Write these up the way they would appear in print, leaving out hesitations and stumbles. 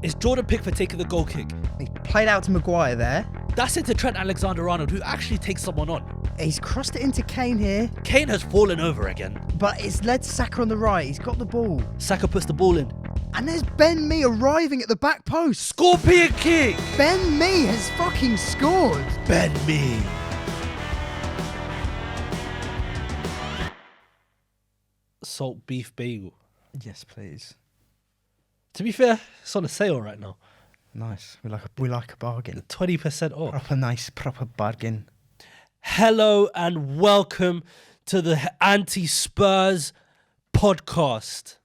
Is Jordan Pickford taking the goal kick? He played out to Maguire there. That's into Trent Alexander-Arnold, who actually takes someone on. He's crossed it into Kane here, Kane has fallen over again. but it's led Saka on the right. He's got the ball. Saka puts the ball in. And there's Ben Mee arriving at the back post. Scorpion kick! Ben Mee has fucking scored. Ben Mee. Salt beef bagel. Yes, please. To be fair, it's on a sale right now. Nice. We like a bargain. 20% off. Proper bargain. Hello and welcome to the Anti-Spurs podcast.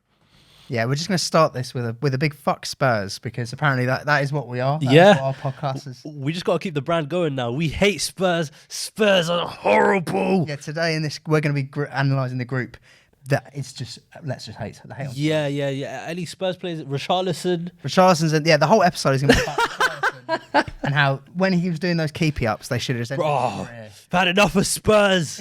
Yeah, we're just going to start this with a big fuck Spurs, because apparently that is what we are. That Yeah. is what our podcast is. We just got to keep the brand going now. We hate Spurs. Spurs are horrible. Yeah, today in this, we're going to be analysing the group that it's just, let's just hate the hate on Yeah. Any Spurs players? Richarlison. Richarlison's, the whole episode is going to be about Richarlison and how when he was doing those keepy ups, they should have just ended his career. I've had enough of Spurs.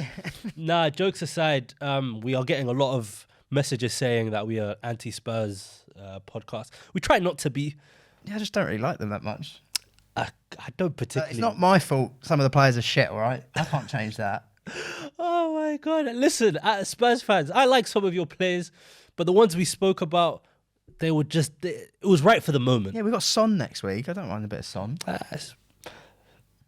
Nah, jokes aside, we are getting a lot of messages saying that we are anti-Spurs podcast. We try not to be. Yeah, I just don't really like them that much. I don't particularly. It's not my fault. Some of the players are shit, all right? I can't change that. Oh my god! Listen, Spurs fans, I like some of your players, but the ones we spoke about, they were just. It was right for the moment. Yeah, we've got Son next week. I don't mind a bit of Son.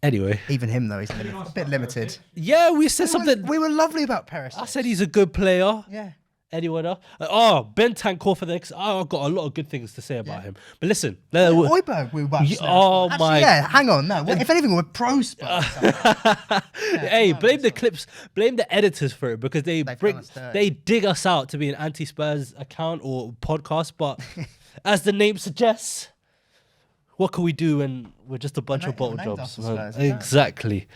Anyway, Even him though, he's a bit limited. yeah, we said something. We were lovely about Perisic. I said he's a good player. Yeah. Anyone else? Ben Tankor for the next. I've got a lot of good things to say about him. But listen, Højbjerg, we were about to say. oh Actually, my- yeah, hang on. No, if anything, we're pro Spurs. hey, blame the clips, blame the editors for it, because they done us dirty. they dig us out to be an anti-Spurs account or podcast. But as the name suggests, what can we do when we're just a bunch of bottle named jobs? after Spurs, Exactly.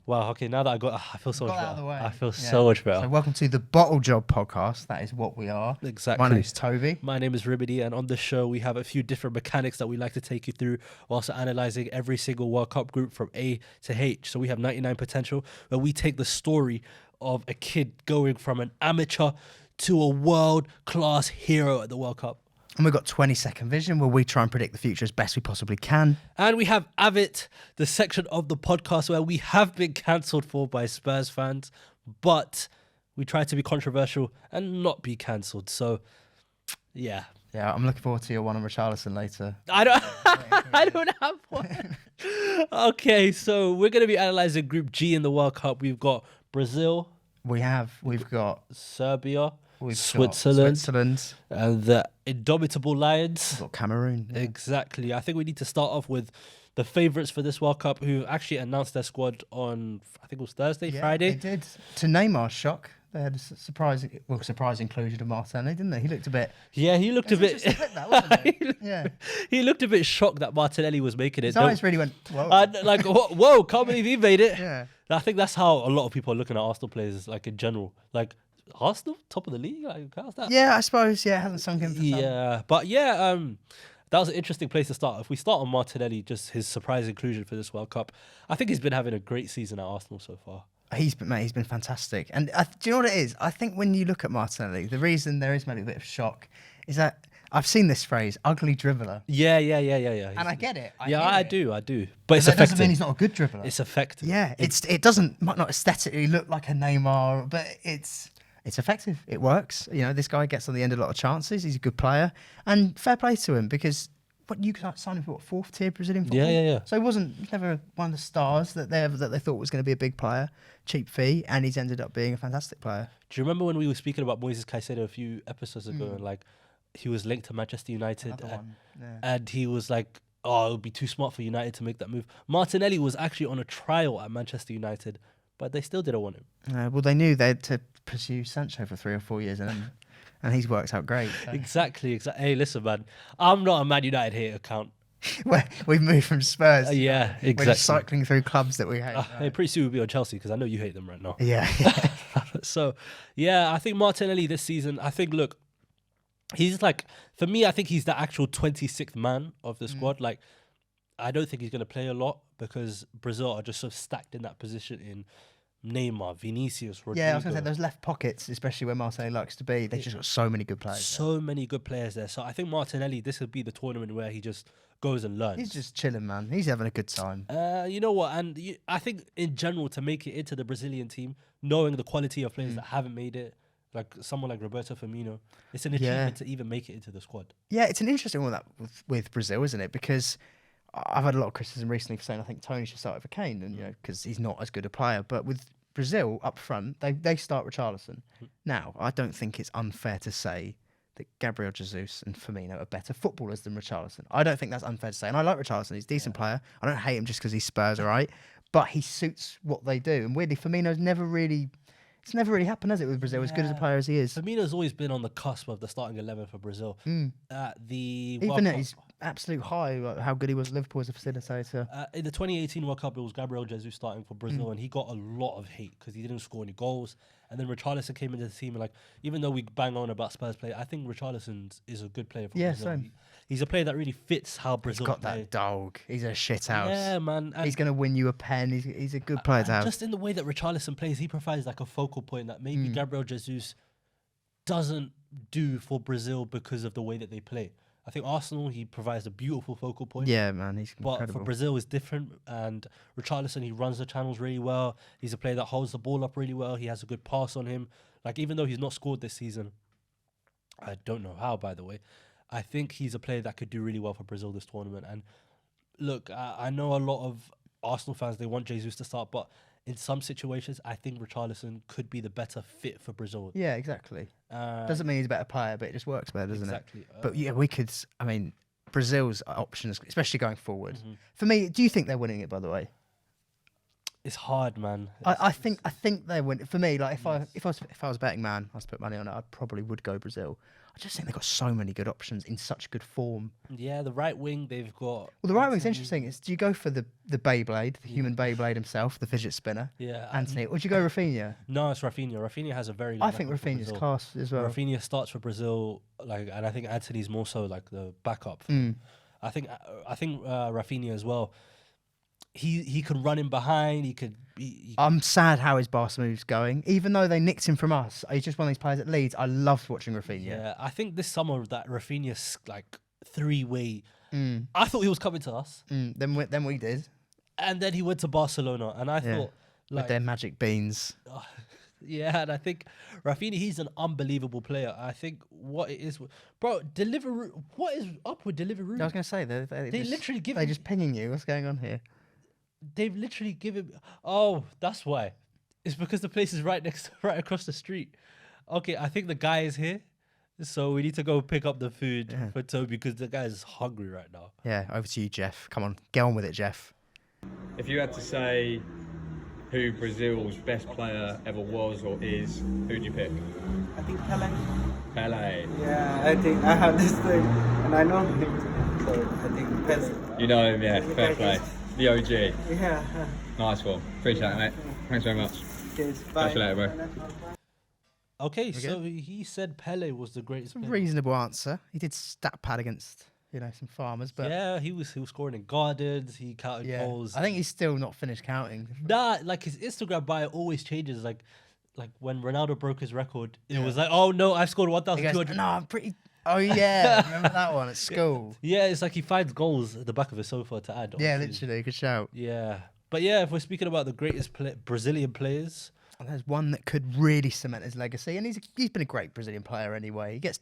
Wow. Okay. Now that I feel so much Got out of better. the way. I feel Yeah. so much better. So welcome to the Bottle Job podcast. That is what we are. Exactly. My name's Toby. My name is Rimedi, and on the show we have a few different mechanics that we like to take you through, whilst analysing every single World Cup group from A to H. So we have 99 Potential, where we take the story of a kid going from an amateur to a world-class hero at the World Cup. And we've got 20-second vision, where we try and predict the future as best we possibly can. And we have Avit, the section of the podcast where we have been cancelled for by Spurs fans, but we try to be controversial and not be cancelled. So, yeah. Yeah, I'm looking forward to your one on Richarlison later. I don't have one. Okay, so we're going to be analysing Group G in the World Cup. We've got Brazil, We've got Serbia, got Switzerland, and the indomitable Lions. We've got Cameroon. Yeah. Exactly. I think we need to start off with the favourites for this World Cup, who actually announced their squad on, I think it was Thursday, Friday. They did. To Neymar's shock, they had a surprise inclusion of Martinelli, didn't they? He looked a bit... Yeah, he looked a bit... That, wasn't it? He looked a bit shocked that Martinelli was making it. His eyes really went, whoa. Like, whoa, can't believe he made it. Yeah. I think that's how a lot of people are looking at Arsenal players, like in general. Like, Arsenal, top of the league? Like, how's that? Yeah, I suppose. Yeah, it hasn't sunk in for some. Yeah, but yeah, that was an interesting place to start. If we start on Martinelli, just his surprise inclusion for this World Cup, I think he's been having a great season at Arsenal so far. He's been fantastic. And do you know what it is? I think when you look at Martinelli, the reason there is maybe a bit of shock is that I've seen this phrase, ugly dribbler. Yeah. And I get it. I do. But it's that effective. doesn't mean he's not a good dribbler. It's effective. Yeah, it might not aesthetically look like a Neymar, but it's effective. It works. You know, this guy gets on the end of a lot of chances. He's a good player, and fair play to him, because you signed him for fourth tier Brazilian football. Yeah. So he's never one of the stars that they thought was going to be a big player, cheap fee, and he's ended up being a fantastic player. Do you remember when we were speaking about Moises Caicedo a few episodes ago, and like he was linked to Manchester United, and he was like, "Oh, it would be too smart for United to make that move." Martinelli was actually on a trial at Manchester United, but they still didn't want him. Well, they knew they had to pursue Sancho for 3 or 4 years, and he's worked out great. So. Exactly. Hey, listen, man, I'm not a Man United hater account. We've moved from Spurs. Yeah, exactly. We're just cycling through clubs that we hate. Hey, pretty soon we'll be on Chelsea, because I know you hate them right now. Yeah. So, yeah, I think Martinelli this season, look, he's like, for me, I think he's the actual 26th man of the squad. Like, I don't think he's going to play a lot, because Brazil are just sort of stacked in that position in Neymar, Vinicius, Rodrigo. Yeah, I was going to say those left pockets, especially where Marseille likes to be. They've just got so many good players. So many good players there. So I think Martinelli, this would be the tournament where he just goes and learns. He's just chilling, man. He's having a good time. You know what? And I think in general, to make it into the Brazilian team, knowing the quality of players that haven't made it, like someone like Roberto Firmino, it's an achievement to even make it into the squad. Yeah, it's an interesting one with Brazil, isn't it? Because I've had a lot of criticism recently for saying I think Tony should start over Kane, and because he's not as good a player. But with Brazil up front, they start Richarlison. Now, I don't think it's unfair to say that Gabriel Jesus and Firmino are better footballers than Richarlison. I don't think that's unfair to say. And I like Richarlison. He's a decent player. I don't hate him just because he's Spurs, all right? But he suits what they do. And weirdly, Firmino's never really... It's never really happened, has it, with Brazil, as good as a player as he is? Firmino's always been on the cusp of the starting 11 for Brazil. Even at his absolute high, like how good he was at Liverpool as a facilitator. In the 2018 World Cup, it was Gabriel Jesus starting for Brazil, and he got a lot of hate because he didn't score any goals. And then Richarlison came into the team, and even though we bang on about Spurs play, I think Richarlison is a good player for Brazil. Same. He's a player that really fits how Brazil He's got play. that dog. He's a shit house. Yeah, man. He's going to win you a pen. He's a good player to have. Just in the way that Richarlison plays, he provides a focal point that maybe Gabriel Jesus doesn't do for Brazil because of the way that they play. I think Arsenal, he provides a beautiful focal point. Yeah, man, he's incredible. But for Brazil, it's different. And Richarlison, he runs the channels really well. He's a player that holds the ball up really well. He has a good pass on him. Even though he's not scored this season, I don't know how, by the way, I think he's a player that could do really well for Brazil this tournament. And look, I know a lot of Arsenal fans, they want Jesus to start, but in some situations, I think Richarlison could be the better fit for Brazil. Yeah, exactly. Doesn't mean he's a better player, but it just works better, doesn't it? But yeah, we could, Brazil's options, especially going forward. For me, do you think they're winning it, by the way? It's hard, man. I think they win. For me, if I was a betting man, I was to put money on it, I probably would go Brazil. I just think they've got so many good options in such good form. Yeah, the right wing they've got. Well, the right wing's interesting. Do you go for the Beyblade, the human Beyblade himself, the fidget spinner? Yeah, Anthony, or do you go Rafinha? No, it's Rafinha. Rafinha has a very. I think Rafinha's class as well. Rafinha starts for Brazil, and I think Anthony's more so the backup. I think Rafinha as well. He can run in behind. He could. I'm sad how his Barca move's going. Even though they nicked him from us, he's just one of these players at Leeds. I loved watching Rafinha. Yeah, I think this summer that Rafinha's three-way. I thought he was coming to us. Then we did. And then he went to Barcelona, and I thought with their magic beans. Yeah, and I think Rafinha, he's an unbelievable player. I think what it is, bro, Deliveroo. What is up with Deliveroo? I was going to say they literally give. They're just pinging you. What's going on here? They've literally given. Oh, that's why. It's because the place is right across the street. Okay, I think the guy is here, so we need to go pick up the food for Toby because the guy is hungry right now. Yeah, over to you, Jeff. Come on, get on with it, Jeff. If you had to say who Brazil's best player ever was or is, who'd you pick? I think Pele. Pele. Yeah, I think I have this thing, and I know him, so I think Pele. You know him, yeah. Fair play. The OG. Yeah. Nice one. Appreciate it, mate. Thanks very much. Cheers. Bye. Catch you later, bro. Okay, so he said Pele was the greatest player. Reasonable answer. He did stat pad against some farmers, but yeah, he was scoring in gardens. He counted goals. I think he's still not finished counting. Nah, his Instagram bio always changes. Like when Ronaldo broke his record, it was oh no, I've scored 1,200. No, I'm pretty. Oh yeah, remember that one at school? Yeah, it's he finds goals at the back of his sofa to add. Yeah, literally, good shout. Yeah, but yeah, if we're speaking about the greatest Brazilian players, and there's one that could really cement his legacy, and he's been a great Brazilian player anyway. He gets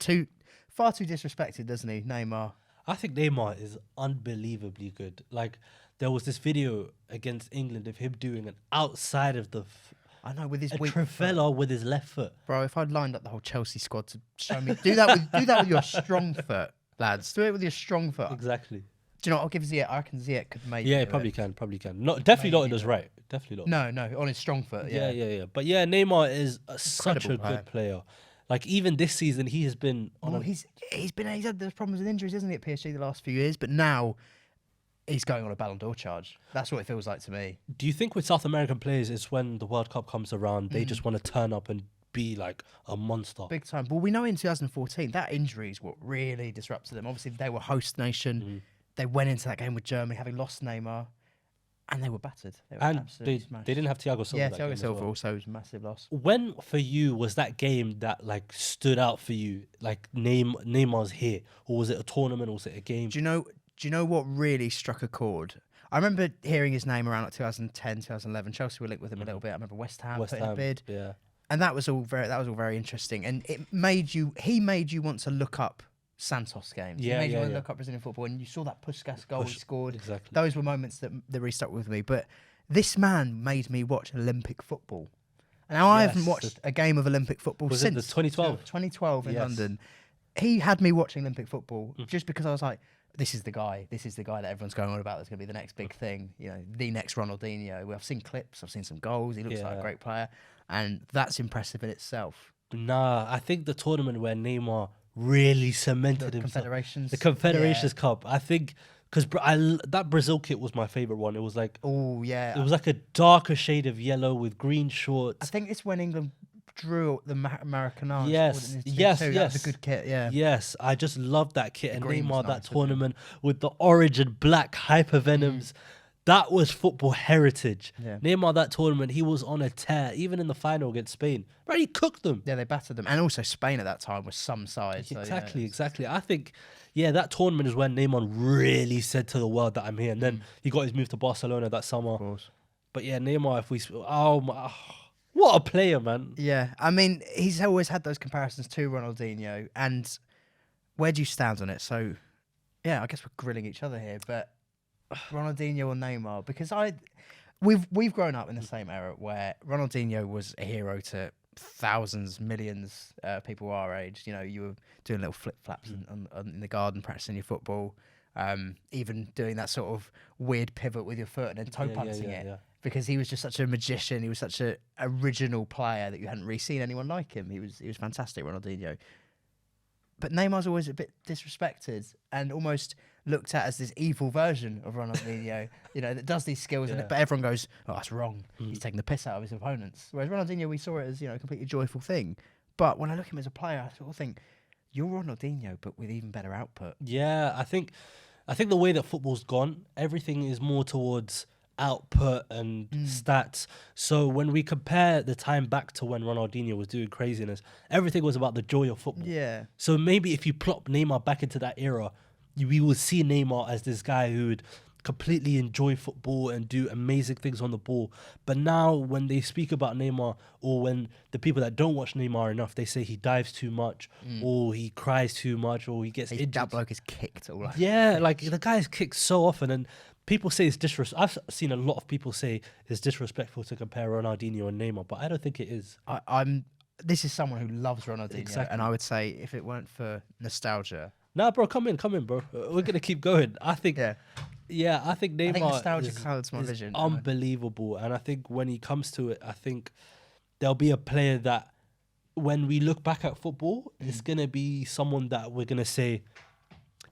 far too disrespected, doesn't he, Neymar? I think Neymar is unbelievably good. There was this video against England of him doing an outside of the. I know, with his a weak Trivela with his left foot. Bro, if I'd lined up the whole Chelsea squad to show me, do that with your strong foot, lads. Do it with your strong foot. Exactly. Do you know what? I'll give Ziyech. I reckon Ziyech could maybe. Yeah, probably can. Not definitely not in his right. Definitely not. No, on his strong foot. Yeah. Yeah. But yeah, Neymar is such a good player. Even this season, he has been. He's had those problems with injuries, isn't he, at PSG the last few years? But now he's going on a Ballon d'Or charge. That's what it feels like to me. Do you think with South American players, it's when the World Cup comes around, they just want to turn up and be a monster? Big time. Well, we know in 2014, that injury is what really disrupted them. Obviously, they were host nation. They went into that game with Germany, having lost Neymar. And they were battered. They were And absolutely they smashed. didn't have Thiago Silva. Yeah, that game Thiago as Silva well. also was a massive loss. When for you was that game that like stood out for you? Like Neymar's here, or was it a tournament, or was it a game? Do you know what really struck a chord? I remember hearing his name around like 2010, 2011. Chelsea were linked with him a little bit. I remember West Ham West putting a Ham, bid. yeah. And that was all very interesting. And he made you want to look up Santos games. Yeah, he made you yeah, want to yeah. look up Brazilian football. And you saw that Puskas goal he scored. Exactly. Those were moments that really stuck with me. But this man made me watch Olympic football. And now I haven't Yes. watched a game of Olympic football Was it since the 2012? 2012 in Yes. London. He had me watching Olympic football just because I was like, this is the guy that everyone's going on about. That's going to be the next big thing. You know, the next Ronaldinho. I've seen clips. I've seen some goals. He looks like a Yeah. great player. And that's impressive in itself. Nah, I think the tournament where Neymar really cemented The himself. Confederations. The Confederations Cup. I think because that Brazil kit was my favorite one. It was like Oh, yeah. it was like a darker shade of yellow with green shorts. I think it's when England drew the Maracanã. Yes, That yes, was yes. a good kit, yeah. Yes, I just loved that kit. And green was Neymar, nice, that wasn't it? tournament with the orange and black hypervenoms, that was football heritage. Yeah. Neymar, that tournament, he was on a tear, even in the final against Spain. Right, he cooked them. Yeah, they battered them. And also Spain at that time was some side. So, yeah, Exactly, it's- exactly. I think, yeah, that tournament is when Neymar really said to the world that I'm here. And then he got his move to Barcelona that summer. Of course. But yeah, Neymar, oh my, what a player, man. Yeah, I mean, he's always had those comparisons to Ronaldinho. And where do you stand on it? So, yeah, I guess we're grilling each other here, but Ronaldinho or Neymar? Because we've grown up in the same era where Ronaldinho was a hero to thousands, millions people our age. You know, you were doing little flip flaps in the garden, practicing your football, even doing that sort of weird pivot with your foot and then toe punting it. Yeah. Because he was just such a magician. He was such an original player that you hadn't really seen anyone like him. He was fantastic, Ronaldinho. But Neymar's always a bit disrespected and almost looked at as this evil version of Ronaldinho, you know, that does these skills. Yeah. But everyone goes, oh, that's wrong. He's taking the piss out of his opponents. Whereas Ronaldinho, we saw it as, you know, a completely joyful thing. But when I look at him as a player, I sort of think, you're Ronaldinho, but with even better output. Yeah, I think the way that football's gone, everything is more towards output and stats. So when we compare the time back to when Ronaldinho was doing craziness, everything was about the joy of football. Yeah. So maybe if you plop Neymar back into that era, we would see Neymar as this guy who would completely enjoy football and do amazing things on the ball. But now when they speak about Neymar, or when the people that don't watch Neymar enough, they say he dives too much, or he cries too much, or he gets injured. That bloke is kicked all right. Yeah, like the guy's kicked so often, and people say it's disrespectful. I've seen a lot of people say it's disrespectful to compare Ronaldinho and Neymar, but I don't think it is. This is someone who loves Ronaldinho, Exactly. and I would say if it weren't for nostalgia, Nah, bro, come in, bro. We're gonna keep going. I think, yeah, I think Neymar nostalgia is, clouds my is vision. unbelievable, and I think when he comes to it, I think there'll be a player that, when we look back at football, it's gonna be someone that we're gonna say,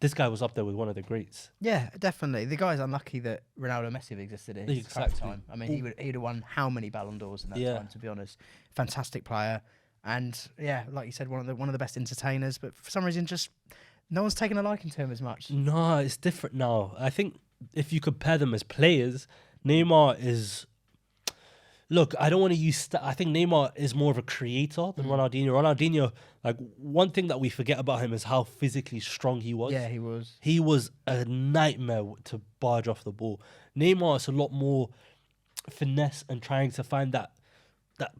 this guy was up there with one of the greats. Yeah, definitely. The guy's unlucky that Ronaldo and Messi have existed in his current Exactly. time. I mean, he'd have won how many Ballon d'Ors in that Yeah. time, to be honest. Fantastic player. And yeah, like you said, one of the best entertainers, but for some reason just no one's taken a liking to him as much. No, it's different now. I think if you compare them as players, Neymar is. Look, I don't want to use. I think Neymar is more of a creator than Ronaldinho. Ronaldinho, like, one thing that we forget about him is how physically strong he was. Yeah, he was. He was a nightmare to barge off the ball. Neymar is a lot more finesse and trying to find that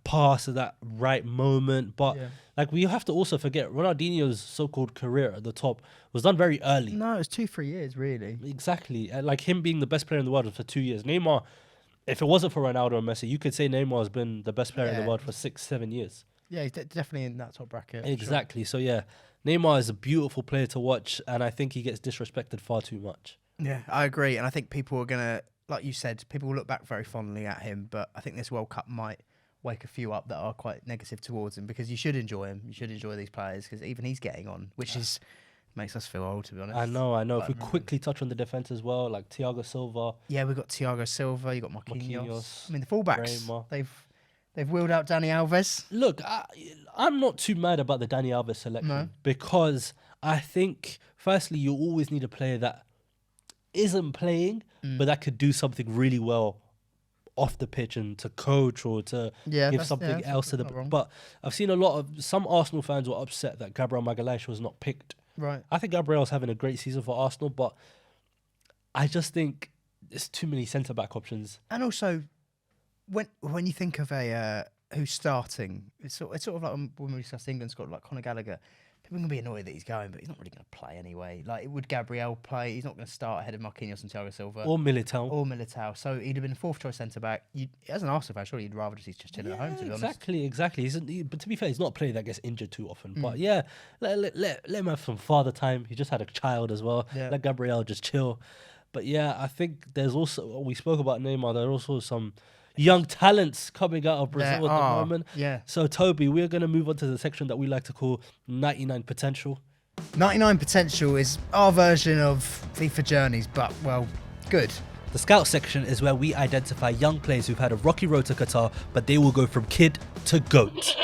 pass at that right moment. But Yeah. like, we have to also forget Ronaldinho's so-called career at the top was done very early. No, it was 2-3 years, really. Exactly. Like, him being the best player in the world for 2 years. Neymar, if it wasn't for Ronaldo and Messi, you could say Neymar has been the best player in Yeah. the world for 6-7 years. Yeah, he's definitely in that top bracket. Exactly. So yeah, Neymar is a beautiful player to watch, and I think he gets disrespected far too much. Sure. Yeah, I agree. And I think people are going to, like you said, people will look back very fondly at him, but I think this World Cup might wake a few up that are quite negative towards him, because you should enjoy him. You should enjoy these players, because even he's getting on, which is makes us feel old, to be honest. I know. If But we quickly touch on the defense as well, like Thiago Silva, Yeah, we've got Thiago Silva, you got Marquinhos. Marquinhos, I mean, the fullbacks, Neymar. they've wheeled out Dani Alves. Look, I'm not too mad about the Dani Alves selection, No. because I think, firstly, you always need a player that isn't playing, but that could do something really well off the pitch and to coach or to give something else to the. But I've seen some Arsenal fans were upset that Gabriel Magalhaes was not picked. Right. I think Gabriel's having a great season for Arsenal, but I just think there's too many centre back options. And also, when you think of a who's starting, it's sort of like when we discussed England's got like Conor Gallagher. People are going to be annoyed that he's going, but he's not really going to play anyway. Like, would Gabriel play? He's not going to start ahead of Marquinhos and Thiago Silva. Or Militao. So he'd have been fourth choice centre-back. As an Arsenal fan, surely you'd rather he's just chilling at home, to be honest. Exactly. But to be fair, he's not a player that gets injured too often. But yeah, let him have some father time. He just had a child as well. Yeah. Let Gabriel just chill. But yeah, I think there's also, we spoke about Neymar, there are also some young talents coming out of Brazil at the moment. Yeah. So, Toby, we're going to move on to the section that we like to call 99 Potential. 99 Potential is our version of FIFA Journeys, but, well, good. The Scout section is where we identify young players who've had a rocky road to Qatar, but they will go from kid to GOAT.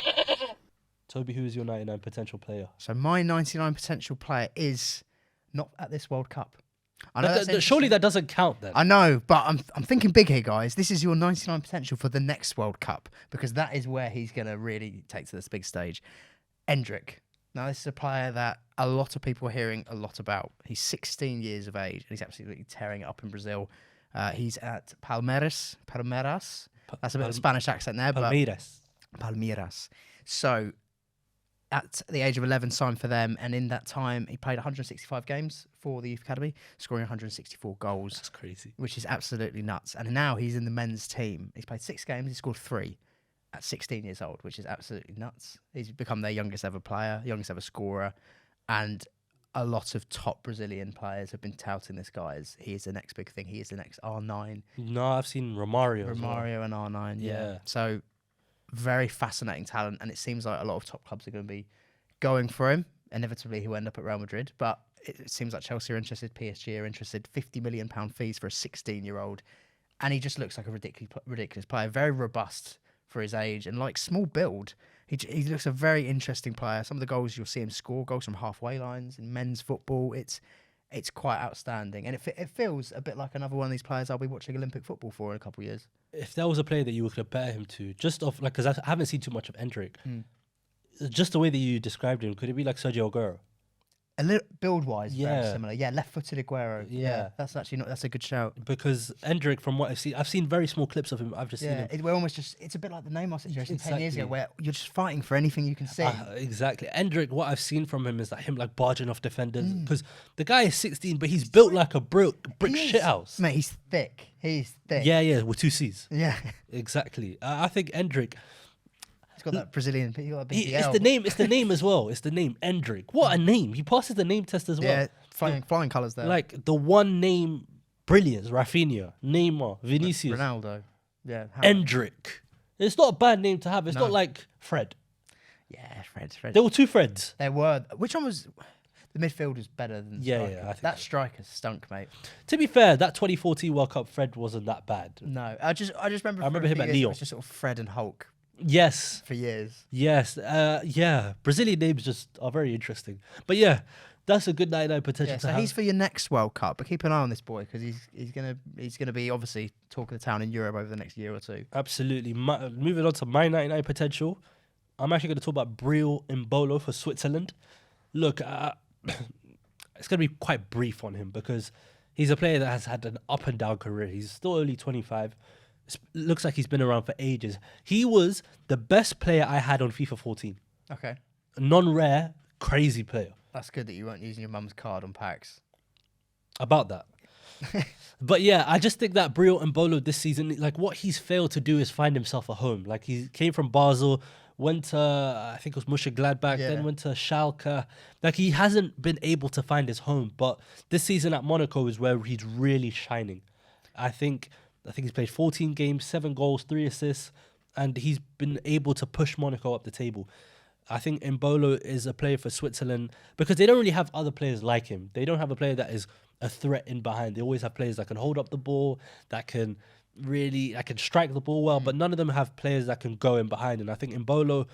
Toby, who is your 99 Potential player? So my 99 Potential player is not at this World Cup. I know Surely that doesn't count then. I know, but I'm thinking big here, guys. This is your 99 Potential for the next World Cup, because that is where he's going to really take to this big stage. Endrick. Now, this is a player that a lot of people are hearing a lot about. He's 16 years of age, and he's absolutely tearing it up in Brazil. He's at Palmeiras. That's a bit of a Spanish accent there. Palmeiras. So, at the age of 11, signed for them, and in that time, he played 165 games for the Youth Academy, scoring 164 goals. That's crazy. Which is absolutely nuts. And now he's in the men's team. He's played 6 games, he scored 3 at 16 years old, which is absolutely nuts. He's become their youngest ever player, youngest ever scorer, and a lot of top Brazilian players have been touting this guy as he is the next big thing. He is the next R9. No, I've seen Romario and R9, yeah. So, very fascinating talent, and it seems like a lot of top clubs are going to be going for him. Inevitably, he'll end up at Real Madrid, but it seems like Chelsea are interested, PSG are interested. £50 million fees for a 16-year-old, and he just looks like a ridiculous player. Very robust for his age, and like small build. He looks a very interesting player. Some of the goals you'll see him score, goals from halfway lines in men's football. It's quite outstanding, and it feels a bit like another one of these players I'll be watching Olympic football for in a couple of years. If there was a player that you would compare him to, just off like, because I haven't seen too much of Endrick, just the way that you described him, could it be like Sergio Aguero? A little build-wise, very similar. Yeah, left-footed Aguero. Yeah, that's actually that's a good shout. Because Endrick, from what I've seen very small clips of him. I've just seen him. We're almost it's a bit like the Neymar situation 10 years ago, where you're just fighting for anything you can see. Exactly. Endrick, what I've seen from him is like him like barging off defenders, because the guy is 16, but he's built like a brick shithouse. Mate, he's thick. Yeah, with 2 C's. Yeah, exactly. I think Endrick. He's got that Brazilian. It's the name as well. It's the name Endrick. What a name! He passes the name test as well. Yeah, flying colours there. Like the one name brilliance: Rafinha, Neymar, Vinicius, Ronaldo. Yeah, Endrick. It's not a bad name to have. It's not like Fred. Yeah, Fred. There were 2 Freds. There were. Which one was the midfielder's better than the striker? I think that striker stunk, mate. To be fair, that 2014 World Cup Fred wasn't that bad. No, I just remember. I remember him at Lyon. It was just sort of Fred and Hulk. Yes. For years. Yes. Brazilian names just are very interesting. But yeah, that's a good 99 potential to have. He's for your next World Cup, but keep an eye on this boy, because he's gonna be obviously talk of the town in Europe over the next year or 2. Absolutely. Moving on to my 99 potential, I'm actually going to talk about Breel Mbolo for Switzerland. Look, it's going to be quite brief on him, because he's a player that has had an up and down career. He's still only 25. Looks like he's been around for ages. He was the best player I had on FIFA 14. Okay. Non-rare, crazy player. That's good that you weren't using your mum's card on packs. About that. But yeah, I just think that Breel Mbolo this season, like what he's failed to do is find himself a home. Like he came from Basel, went to, I think it was Mönchengladbach, then went to Schalke. Like he hasn't been able to find his home. But this season at Monaco is where he's really shining. I think he's played 14 games, 7 goals, 3 assists, and he's been able to push Monaco up the table. I think Mbolo is a player for Switzerland because they don't really have other players like him. They don't have a player that is a threat in behind. They always have players that can hold up the ball, that can strike the ball well, but none of them have players that can go in behind. And I think Mbolo,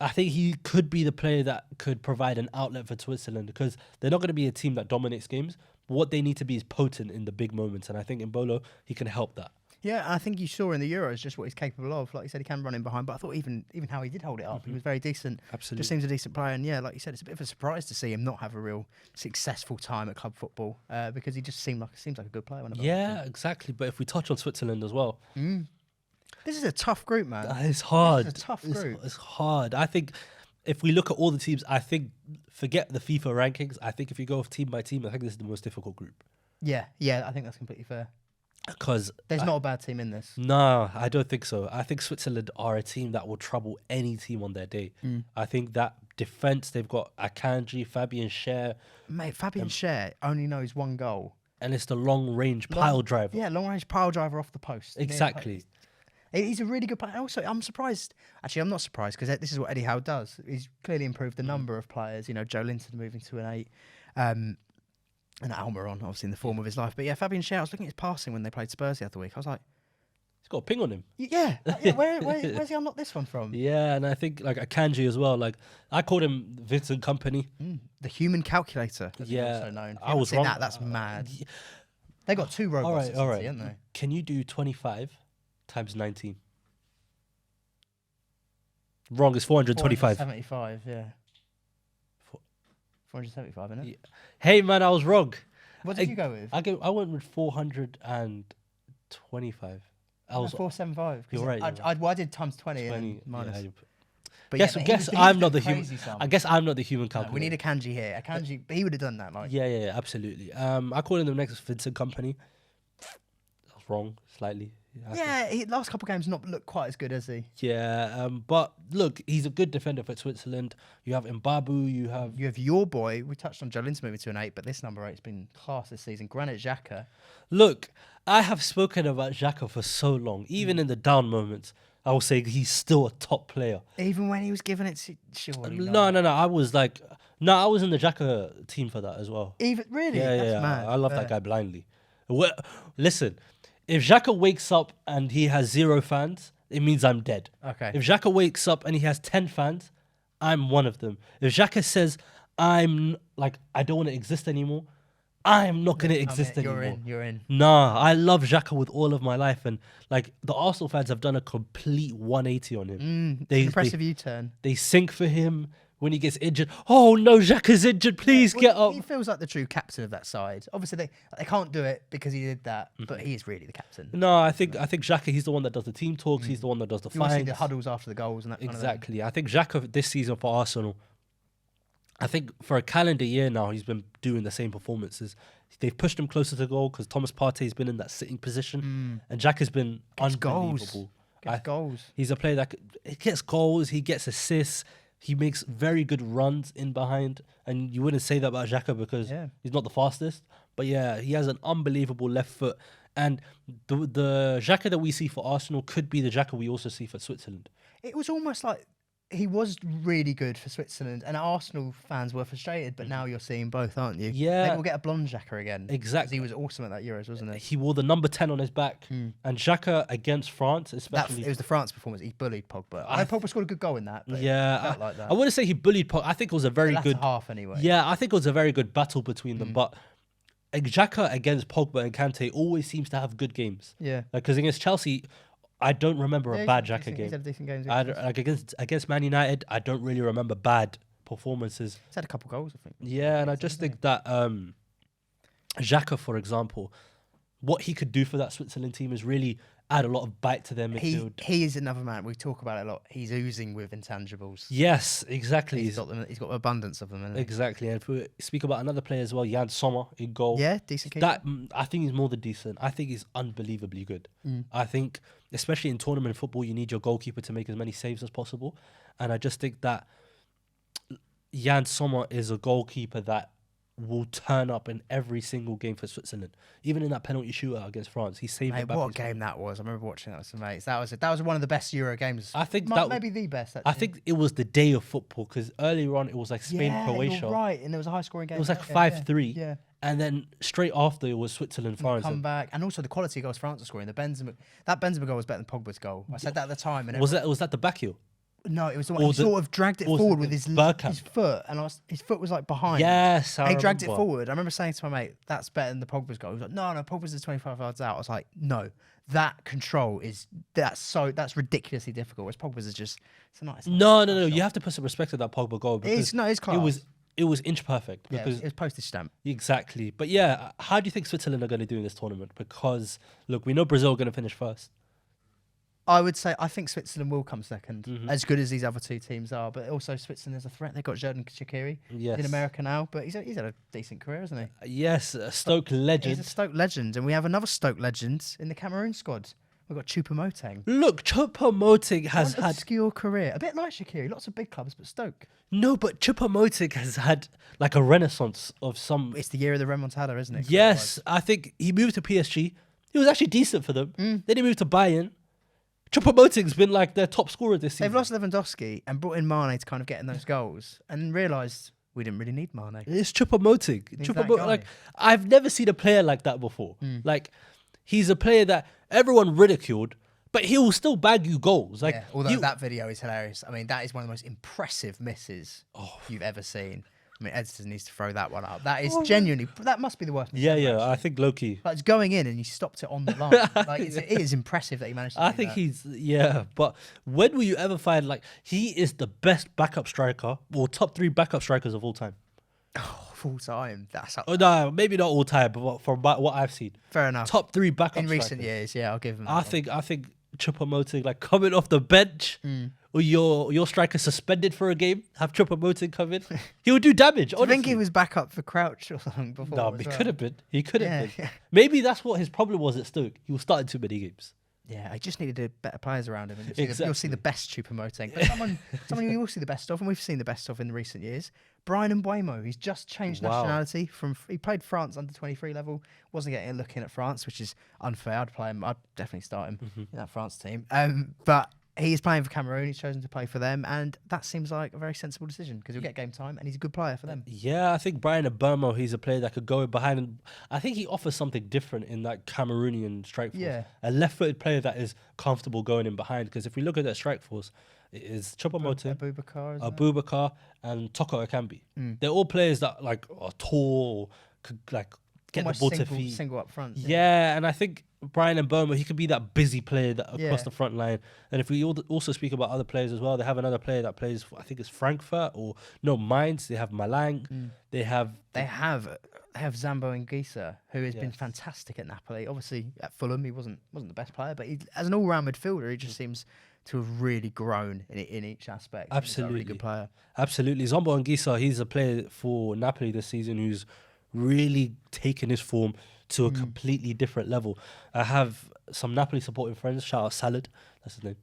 I think he could be the player that could provide an outlet for Switzerland, because they're not going to be a team that dominates games, what they need to be is potent in the big moments, and I think in Bolo he can help that. Yeah, I think you saw in the Euros just what he's capable of. Like you said, he can run in behind, but I thought even how he did hold it up, he was very decent. Absolutely. Just seems a decent player. And yeah, like you said, it's a bit of a surprise to see him not have a real successful time at club football seems like a good player. Yeah, exactly. But if we touch on Switzerland as well, This is a tough group, man. it's hard. This is a tough group. It's hard. I think if we look at all the teams, I think forget the FIFA rankings. I think if you go team by team, I think this is the most difficult group. Yeah, I think that's completely fair. Because There's not a bad team in this. no, I don't think so. I think Switzerland are a team that will trouble any team on their day. I think that defense, they've got Akanji, Fabian Schär, Mate, Fabian Schär only knows one goal. and it's the long range pile driver. Yeah, long range pile driver off the post. Exactly. He's a really good player. Also, I'm surprised. Actually, I'm not surprised because this is what Eddie Howe does. He's clearly improved the number of players. You know, Joe Linton moving to an 8. And Almiron, obviously, in the form of his life. But yeah, Fabian Schär, I was looking at his passing when they played Spurs the other week. I was like, He's got a ping on him. where's he unlocked this one from? Yeah, and I think like Akanji as well. Like I called him Vincent Company. The human calculator. As he's Yeah, also known. If you I haven't was seen wrong. That's mad. They got 2 robots, All right. haven't they? Can you do 25 times 19? Wrong. It's 425. 475, yeah. 475, isn't it? Yeah. Hey man, I was wrong. What did you go with? I went with 425. I was 475. You're right, you're I did times 20 and 20. minus. Yeah, But guess yeah, guess he I'm was not the doing human. crazy sums. I guess I'm not the human No, calculator. we need a Kanji here. Kanji, but he would have done that. Like, Yeah, absolutely. I called him the next Vincent Company. I was wrong slightly. last couple of games not looked quite as good as he. Yeah, but look, he's a good defender for Switzerland. You have Mbabu, you have You have your boy. We touched on Joe Linton moving to an 8, but this number 8's been class this season. Granit Xhaka. Look, I have spoken about Xhaka for so long. Even in the down moments, I will say he's still a top player. Even when he was giving it to surely No. I was in the Xhaka team for that as well. Even really? Yeah, That's mad. I love that guy blindly. Well, listen, if Xhaka wakes up and he has 0 fans, it means I'm dead. Okay. If Xhaka wakes up and he has 10 fans, I'm one of them. If Xhaka says I don't want to exist anymore, I'm not going to exist anymore. You're in. Nah, I love Xhaka with all of my life, and like the Arsenal fans have done a complete 180 on him. Impressive U-turn. They sink for him when he gets injured. Oh no, Xhaka's injured. Please get up. He feels like the true captain of that side. Obviously, they can't do it because he did that, but he is really the captain. No, I think Xhaka, he's the one that does the team talks. He's the one that does the You want to see fines. the huddles after the goals and that kind of thing. Exactly. I think Xhaka this season for Arsenal, I think for a calendar year now, he's been doing the same performances. They've pushed him closer to goal because Thomas Partey's been in that sitting position, and Xhaka's been Gets unbelievable. Gets goals. He's a player that he gets goals, he gets assists, he makes very good runs in behind, and you wouldn't say that about Xhaka because he's not the fastest, but yeah, he has an unbelievable left foot, and the Xhaka that we see for Arsenal could be the Xhaka we also see for Switzerland. It was almost like he was really good for Switzerland, and Arsenal fans were frustrated, but now you're seeing both, aren't you? Yeah. Maybe we'll get a blonde Xhaka again. 'Cause Exactly. he was awesome at that Euros, wasn't he? He wore the number 10 on his back, and Xhaka against France, It especially. was the France performance. He bullied Pogba. I know Pogba scored a good goal in that. But it felt like that. I wouldn't say he bullied Pogba. I think it was a very The latter good half anyway. Yeah, I think it was a very good battle between them. But Xhaka against Pogba and Kante always seems to have good games. Yeah. Because against Chelsea, I don't remember a bad Xhaka He's game. had decent games. Against Man United, I don't really remember bad performances. He's had a couple goals, I think. Yeah, and I just think that Xhaka, for example, what he could do for that Switzerland team is really add a lot of bite to their midfield. He is another man. We talk about it a lot. He's oozing with intangibles. Yes, exactly. He's got them. He's got abundance of them. Hasn't he? Exactly. And if we speak about another player as well, Jan Sommer in goal. Yeah, decent keeper. That I think he's more than decent. I think he's unbelievably good. I think, especially in tournament football, you need your goalkeeper to make as many saves as possible. And I just think that Jan Sommer is a goalkeeper that will turn up in every single game for Switzerland. Even in that penalty shootout against France, he saved Mate, it back. what a game that was! I remember watching that with some mates. That was one of the best Euro games. I think maybe the best. Actually. I think it was the day of football because earlier on it was like Spain Croatia. You're right, and there was a high scoring game. It was like 5-3. Yeah. And then straight after it was Switzerland France. Come back, and also the quality of goals France are scoring. That Benzema goal was better than Pogba's goal. I said that at the time. And Was that the back heel? No, it was the one Or he the- sort of dragged it or forward the with his Bergkamp. foot, and his foot was like behind. Yes, I And he dragged it remember. forward. I remember saying to my mate, "That's better than the Pogba's goal." He was like, "No, Pogba's is 25 yards out." I was like, "No, that control that's ridiculously difficult." Whereas Pogba's is just it's a nice. No. shot. You have to put some respect to that Pogba goal because It's class. it was inch perfect. Yeah, Because it was postage stamp. exactly. But yeah, how do you think Switzerland are going to do in this tournament? Because look, we know Brazil are going to finish first. I would say I think Switzerland will come second, Mm-hmm. as good as these other two teams are. But also Switzerland is a threat. They've got Xherdan Shaqiri. Yes. He's in America now, but he's had a decent career, hasn't he? Yes, a Stoke legend. He's a Stoke legend, and we have another Stoke legend in the Cameroon squad. We've got Choupo-Moting. Look, Choupo-Moting has An had obscure career, a bit like Shaqiri. Lots of big clubs, but Stoke. no, but Choupo-Moting has had like a renaissance of some. It's the year of the remontada, isn't it? Yes, I think he moved to PSG. He was actually decent for them. Mm. Then he moved to Bayern. Choupo-Moting's been like their top scorer this season. They've lost Lewandowski and brought in Mane to kind of get in those goals, and realised we didn't really need Mane. It's Choupo-Moting. He's that guy. Like I've never seen a player like that before. Mm. Like he's a player that everyone ridiculed, but he will still bag you goals. Like Yeah, although you- that video is hilarious. I mean, that is one of the most impressive misses you've ever seen. I mean, Edson needs to throw that one up. That is genuinely, that must be the worst. miss yeah, ever, yeah. actually. I think Loki. Like, it's going in and you stopped it on the line. Like, it is impressive that he managed to I do think that. he's but when will you ever find like he is the best backup striker or top 3 backup strikers of all time? Full time. That's Oh no, maybe not all time, but from what I've seen, fair enough. top 3 backup in strikers. recent years, yeah, I'll give him that. I think Choupo-Moting like coming off the bench Mm. or your striker suspended for a game, have Choupo-Moting come in, he would do damage. Do you think he honestly. was back up for Crouch or something before? No, as he well? could have been. He could have Yeah, been. yeah. Maybe that's what his problem was at Stoke. He was starting too many games. Yeah, I just needed better players around him. And you'll see the best Choupo-Moting. But someone you will see the best of, and we've seen the best of in recent years, Brian Mbeumo. He's just changed Wow. nationality. He played France under 23 level. Wasn't getting a look in at France, which is unfair. I'd play him. I'd definitely start him Mm-hmm. in that France team. But he is playing for Cameroon. He's chosen to play for them, and that seems like a very sensible decision because he'll get game time, and he's a good player for them. Yeah, I think Brian Mbeumo, he's a player that could go in behind, and I think he offers something different in that Cameroonian strike force. Yeah. A left-footed player that is comfortable going in behind. Because if we look at that strike force, it is Choupo-Moting, Abubakar, isn't it? Abubakar, and Toko Ekambi. Mm. They're all players that like are tall, could like get Almost the ball to single, feet. single up front. Yeah, and I think Brian Mbeumo, he could be that busy player that across Yeah. the front line. And if we also speak about other players as well, they have another player that plays, I think it's Frankfurt or no Mainz. They have Malang. They have They have Zambo and Gisa, who has been Yes. fantastic at Napoli. Obviously, at Fulham, he wasn't the best player, but as an all-round midfielder, he just seems to have really grown in each aspect. He's a Absolutely. really good player. absolutely Zombo Anguissa. He's a player for Napoli this season who's really taken his form to a completely different level. I have some Napoli supporting friends. Shout out Salad, that's his name.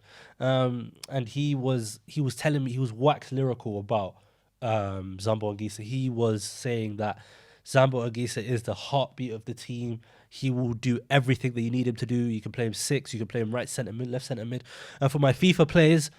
And he was telling me, he was wax lyrical about Zambo Anguissa. He was saying that Zambo Anguissa is the heartbeat of the team. He will do everything that you need him to do. You can play him 6, you can play him right centre mid, left centre mid. And for my FIFA players,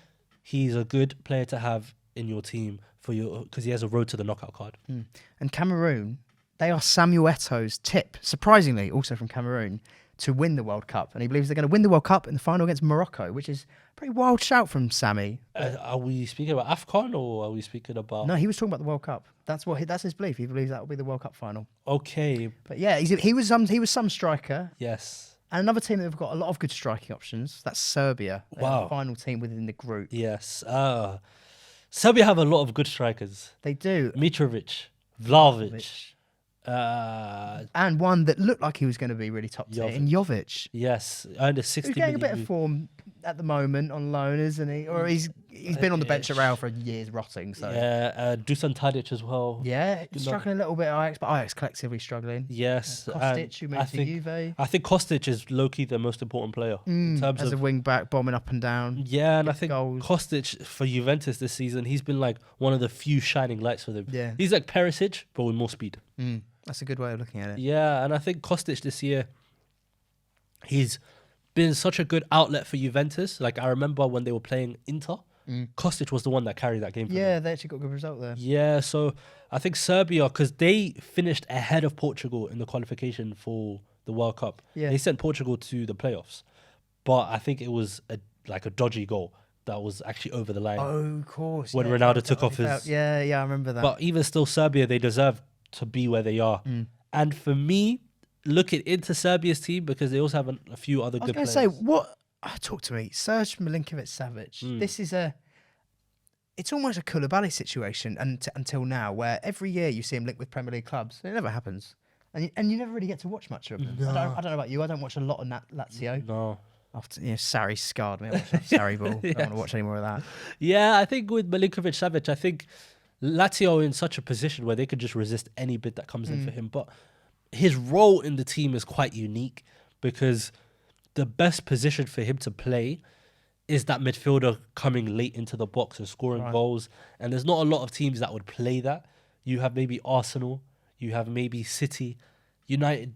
he's a good player to have in your team because he has a road to the knockout card. And Cameroon, they are Samuel Eto'o's tip, surprisingly, also from Cameroon, to win the World Cup. And he believes they're going to win the World Cup in the final against Morocco, which is a pretty wild shout from Sammy. Are we speaking about AFCON or are we speaking about... No, he was talking about the World Cup. That's his belief. He believes that will be the World Cup final. Okay, But yeah, he was some striker. yes, And another team that have got a lot of good striking options. That's Serbia. They're Wow. the final team within the group. yes. Serbia have a lot of good strikers. They do. Mitrovic, Vlahovic, And one that looked like he was going to be really top tier in Jovic. yes, earned a 60 Who's getting a million bit of form at the moment on loan, isn't he? Or he's been on the bench at Real for years rotting. So Yeah, Dusan Tadic as well. yeah, Good struggling a little bit at Ajax, but Ajax collectively struggling. Yes, Kostic, and who I moved to think Juve. I think Kostic is low-key the most important player in terms As a of wing back, bombing up and down. yeah, and I gets think goals. Kostic for Juventus this season, he's been like one of the few shining lights for them. Yeah. He's like Perisic but with more speed. That's a good way of looking at it. Yeah, and I think Kostic this year, he's been such a good outlet for Juventus. Like I remember when they were playing Inter, Kostic was the one that carried that game for them. Yeah, they actually got a good result there. Yeah, so I think Serbia, because they finished ahead of Portugal in the qualification for the World Cup. Yeah. They sent Portugal to the playoffs, but I think it was a dodgy goal that was actually over the line. Oh, of course. When yeah, Ronaldo that took off felt- his- Yeah, I remember that. But even still, Serbia, they deserve to be where they are. And for me, looking into Serbia's team, because they also have a few other I was good going players. to say, what? Talk to me. Serge Milinkovic-Savic. This is it's almost a Koulibaly situation until now, where every year you see him linked with Premier League clubs. It never happens. And you never really get to watch much of them. No. I don't know about you. I don't watch a lot of Lazio. No. After Sarri scarred me. I watched Sarri ball. I don't want to watch any more of that. Yeah, I think with Milinkovic-Savic, I think Lazio are in such a position where they could just resist any bid that comes in for him. But his role in the team is quite unique because the best position for him to play is that midfielder coming late into the box and scoring goals. And there's not a lot of teams that would play that. You have maybe Arsenal, you have maybe City, United.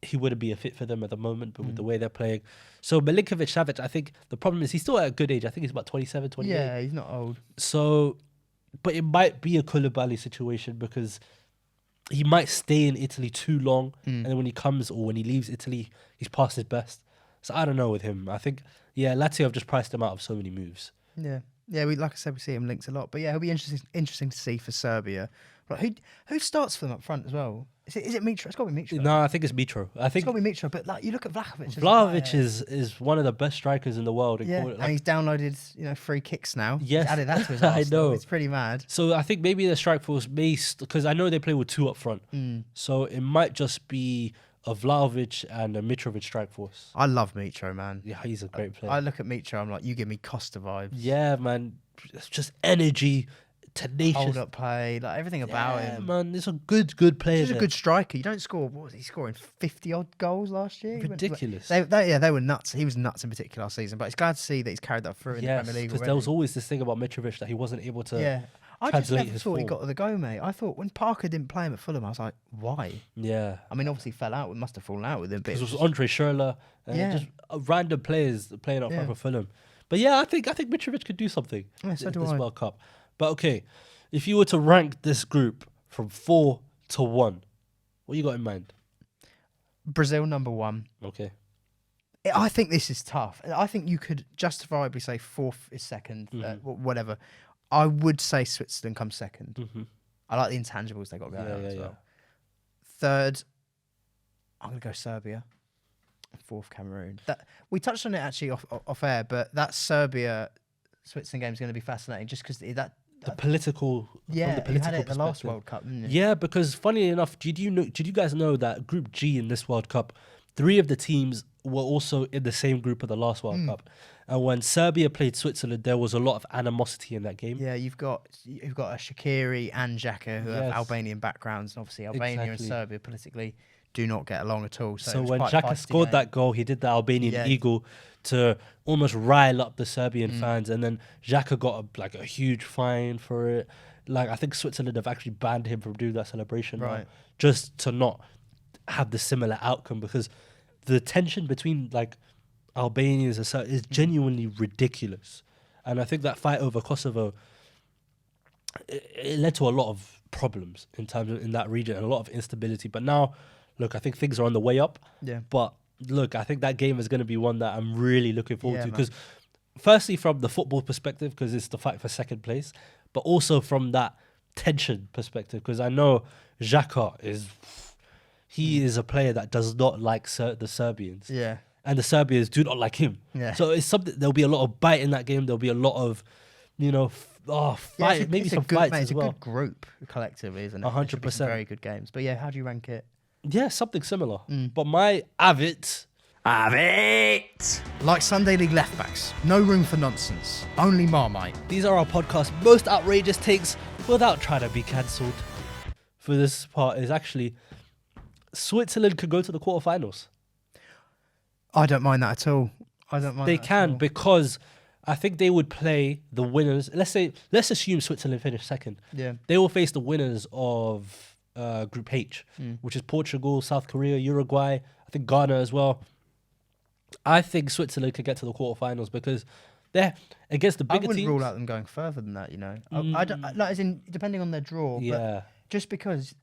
He wouldn't be a fit for them at the moment, but with the way they're playing. So Milinkovic-Savic, I think the problem is he's still at a good age. I think he's about 27, 28. Yeah, he's not old. So, but it might be a Koulibaly situation because he might stay in Italy too long. And then when he comes or when he leaves Italy, he's past his best. So I don't know with him. I think, Lazio have just priced him out of so many moves. Yeah. Yeah, like I said, we see him linked a lot. But yeah, it'll be interesting to see for Serbia. Right, who starts for them up front as well? Is it Mitra? It's got to be Mitra. No, I think it's Mitro. I It's think got to be Mitra. But like, you look at Vlahovic. Vlahovic is one of the best strikers in the world. Yeah, and he's downloaded free kicks now. Yes. He's added that to his I arsenal. know. It's pretty mad. So I think maybe the strike force because I know they play with two up front. So it might just be a Vlahovic and a Mitrovic strike force. I love Mitro, man. Yeah, he's a great player. I look at Mitro, I'm like, you give me Costa vibes. Yeah, man. It's just energy, tenacious. Hold up play, like everything about Yeah, him. man. It's a good player. He's a there. good striker. You don't score. What was he scoring? 50 odd goals last year. He went- Ridiculous. They were nuts. He was nuts in particular last season. But it's glad to see that he's carried that through in the Yes, Premier League. because there was always this thing about Mitrovic that he wasn't able to. Yeah. I just translate never his thought he form. got to the go, mate. I thought when Parker didn't play him at Fulham, I was like, why? Yeah. I mean, obviously he fell out. We must have fallen out with him. But Because it it's was just- Andre Schürrle and Yeah. just random players playing up front Yeah. for Fulham. But yeah, I think Mitrovic could do something. Yeah, so do this I. World Cup. But okay, if you were to rank this group from 4 to 1, what you got in mind? Brazil #1. Okay. I think this is tough. I think you could justifiably say fourth is second, whatever. I would say Switzerland comes second. I like the intangibles they got going on as well. Third, I'm going to go Serbia. Fourth, Cameroon. We touched on it actually off air, but that Serbia-Switzerland game is going to be fascinating just because The political. yeah, from the you political had it at the last perspective. World Cup, didn't you? Yeah, because funny enough, did you guys know that Group G in this World Cup, 3 of the teams were also in the same group of the last World Cup, and when Serbia played Switzerland, there was a lot of animosity in that game. Yeah, you've got a Shaqiri and Xhaka who have Yes. Albanian backgrounds, and obviously Albania Exactly. and Serbia politically do not get along at all. So, So it was when quite a Xhaka feisty scored game. that goal, he did the Albanian Yeah. eagle to almost rile up the Serbian fans, and then Xhaka got a huge fine for it. Like I think Switzerland have actually banned him from doing that celebration, now, Right. just to not have the similar outcome because the tension between Albanians and Serbs is genuinely ridiculous, and I think that fight over Kosovo it led to a lot of problems in that region and a lot of instability. But now, look, I think things are on the way up. Yeah. But look, I think that game is going to be one that I'm really looking forward Yeah, to man. because, firstly, from the football perspective, because it's the fight for second place, but also from that tension perspective, because I know Xhaka is a player that does not like the Serbians, Yeah. and the Serbians do not like him. Yeah. So it's something. There'll be a lot of bite in that game. There'll be a lot of, fight. it's Maybe a some good, fights mate, as it's a well. good group collectively, isn't it? There should be 100%. some very good games. But yeah, how do you rank it? Yeah, something similar. But my Avit. Like Sunday League left backs, no room for nonsense, only Marmite. These are our podcast's most outrageous takes without trying to be cancelled. For this part is actually Switzerland could go to the quarterfinals. I don't mind that at all. I don't mind. They that at can all. because I think they would play the winners. Let's assume Switzerland finish second. Yeah. They will face the winners of Group H, which is Portugal, South Korea, Uruguay, I think Ghana as well. I think Switzerland could get to the quarterfinals because they're against the I bigger wouldn't teams. rule out them going further than that. I don't, like, as in depending on their draw. Yeah. But just because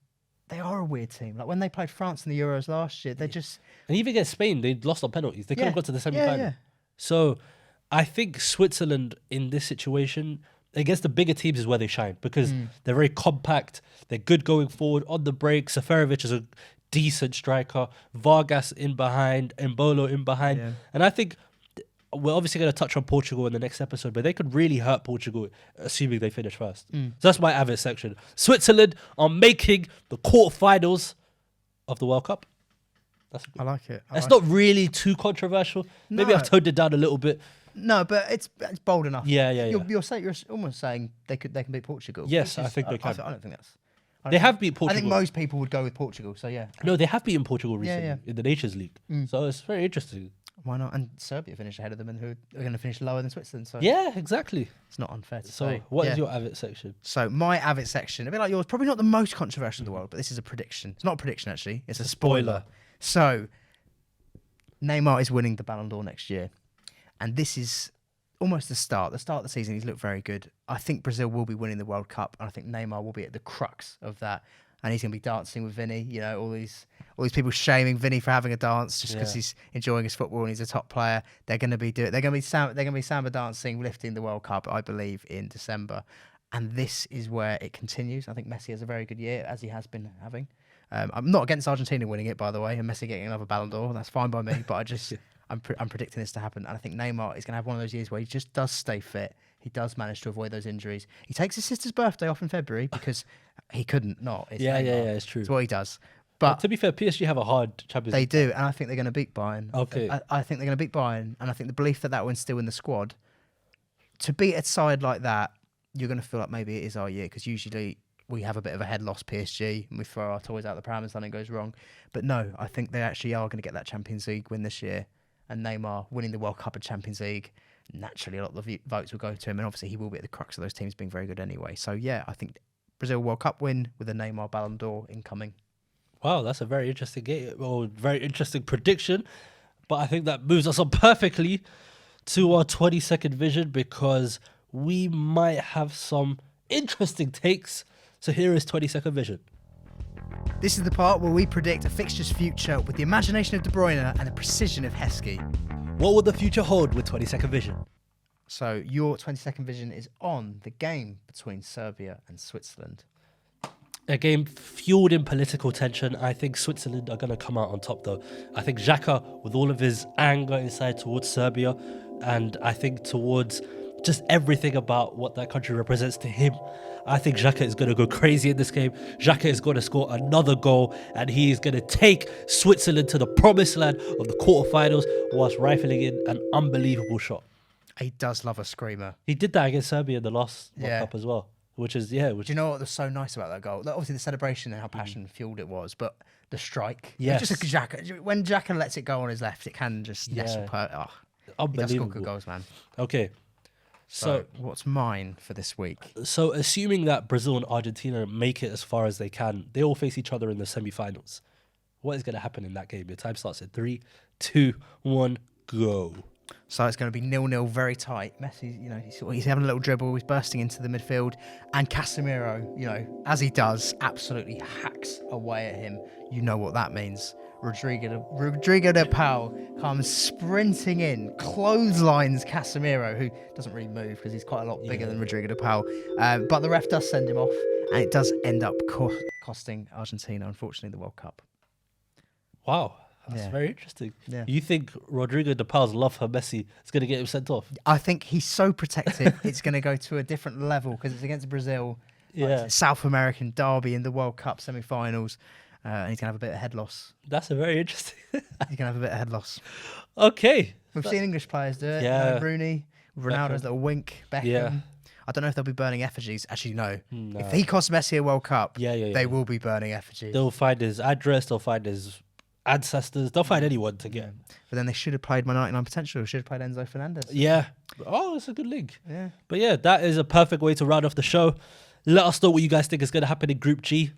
they are a weird team. Like when they played France in the Euros last year, they just And even against Spain, they lost on penalties. They could have Yeah. got to the Yeah, semi-final. yeah. So I think Switzerland in this situation against the bigger teams is where they shine because they're very compact. They're good going forward on the break. Seferovic is a decent striker. Vargas in behind. Embolo in behind. Yeah. And I think we're obviously going to touch on Portugal in the next episode, but they could really hurt Portugal, assuming they finish first. So that's my avid section. Switzerland are making the quarterfinals of the World Cup. I like it. That's not really too controversial. Maybe No. I've toned it down a little bit. No, but it's bold enough. Yeah. You're almost saying they can beat Portugal. Yes, Which I think they can. I don't think that's. They have beat Portugal. I think most people would go with Portugal. So yeah, No, they have beaten Portugal recently yeah. in the Nations League. So it's very interesting. why not? And Serbia finished ahead of them, and who are going to finish lower than Switzerland. So Yeah, exactly. it's not unfair to So say. what is Yeah. your avid section? So my avid section, a bit like yours, probably not the most controversial in the world, but this is a prediction. It's not a prediction actually; it's a spoiler. So Neymar is winning the Ballon d'Or next year, and this is almost the start. The start of the season, he's looked very good. I think Brazil will be winning the World Cup, and I think Neymar will be at the crux of that. And he's going to be dancing with Vinny. You know, all these people shaming Vinny for having a dance just because he's enjoying his football and he's a top player. They're going to be samba dancing, lifting the World Cup, I believe, in December. And this is where it continues. I think Messi has a very good year, as he has been having. I'm not against Argentina winning it, by the way, and Messi getting another Ballon d'Or. That's fine by me. But I just I'm predicting this to happen, and I think Neymar is going to have one of those years where he just does stay fit. He does manage to avoid those injuries. He takes his sister's birthday off in February because he couldn't not. It's Yeah, Neymar. it's true. It's what he does. But But to be fair, PSG have a hard Champions they League. do, and I think they're going to beat Bayern. Okay. I think they're going to beat Bayern, and I think the belief that will instill in the squad, to beat a side like that, you're going to feel like maybe it is our year, because usually we have a bit of a head loss PSG, and we throw our toys out the pram and something goes wrong. But no, I think they actually are going to get that Champions League win this year, and Neymar winning the World Cup and Champions League, naturally a lot of the votes will go to him, and obviously he will be at the crux of those teams being very good anyway. So yeah, I think Brazil World Cup win with a Neymar Ballon d'Or incoming. Wow, that's a very interesting game, or very interesting prediction. But I think that moves us on perfectly to our 20-second vision, because we might have some interesting takes. So here is 20-second vision. This is the part where we predict a fixture's future with the imagination of De Bruyne and the precision of Heskey. What will the future hold with 20-second vision? So your 20-second vision is on the game between Serbia and Switzerland. A game fueled in political tension. I think Switzerland are going to come out on top, though. I think Xhaka, with all of his anger inside towards Serbia, and I think towards just everything about what that country represents to him, I think Xhaka is going to go crazy in this game. Xhaka is going to score another goal, and he is going to take Switzerland to the promised land of the quarterfinals whilst rifling in an unbelievable shot. He does love a screamer. He did that against Serbia in the last World Yeah. Cup as well, which is, Do you know what was so nice about that goal? Like, obviously the celebration and how passion-fueled it was, but the strike. Yes. Just a Xhaka. When Xhaka lets it go on his left, it can just nestle per... Oh, he does score unbelievable. good goals, man. Okay. So what's mine for this week? So assuming that Brazil and Argentina make it as far as they can, they all face each other in the semi-finals. What is going to happen in that game? Your time starts at 3, 2, 1, go. So it's going to be 0-0, very tight. Messi, he's having a little dribble. He's bursting into the midfield. And Casemiro, as he does, absolutely hacks away at him. You know what that means. Rodrigo de Paul comes sprinting in, clotheslines Casemiro, who doesn't really move because he's quite a lot bigger than Rodrigo de Paul. But the ref does send him off, and it does end up costing Argentina, unfortunately, the World Cup. Wow. That's Yeah. very interesting. Yeah. You think Rodrigo de Paul's love for Messi is going to get him sent off? I think he's so protective, it's going to go to a different level because it's against Brazil. Yeah. South American derby in the World Cup semi-finals. And he's going to have a bit of head loss. That's a very interesting. He's going to have a bit of head loss. Okay. We've seen English players do it. Yeah. Rooney, Ronaldo's little wink, Beckham. Yeah. I don't know if they'll be burning effigies. Actually, no. No. If he costs Messi a World Cup, Yeah. they will be burning effigies. They'll find his address. They'll find his ancestors. They'll find anyone to get. But then they should have played my 99 potential. Should have played Enzo Fernandez. Yeah. Oh, that's a good link. Yeah. But yeah, that is a perfect way to round off the show. Let us know what you guys think is going to happen in Group G.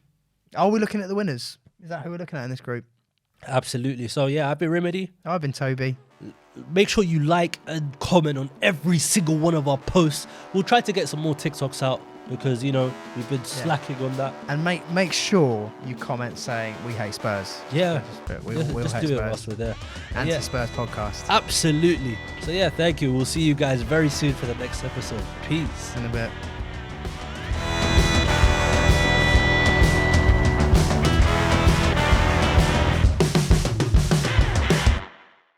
Are we looking at the winners? Is that who we're looking at in this group? Absolutely. So yeah, I've been Rimedi. I've been Toby. Make sure you like and comment on every single one of our posts. We'll try to get some more TikToks out because we've been slacking on that. And make sure you comment saying we hate Spurs. Yeah, we'll just hate do it Spurs. whilst we're there. Anti-Spurs podcast. Absolutely. So yeah, thank you. We'll see you guys very soon for the next episode. Peace. In a bit.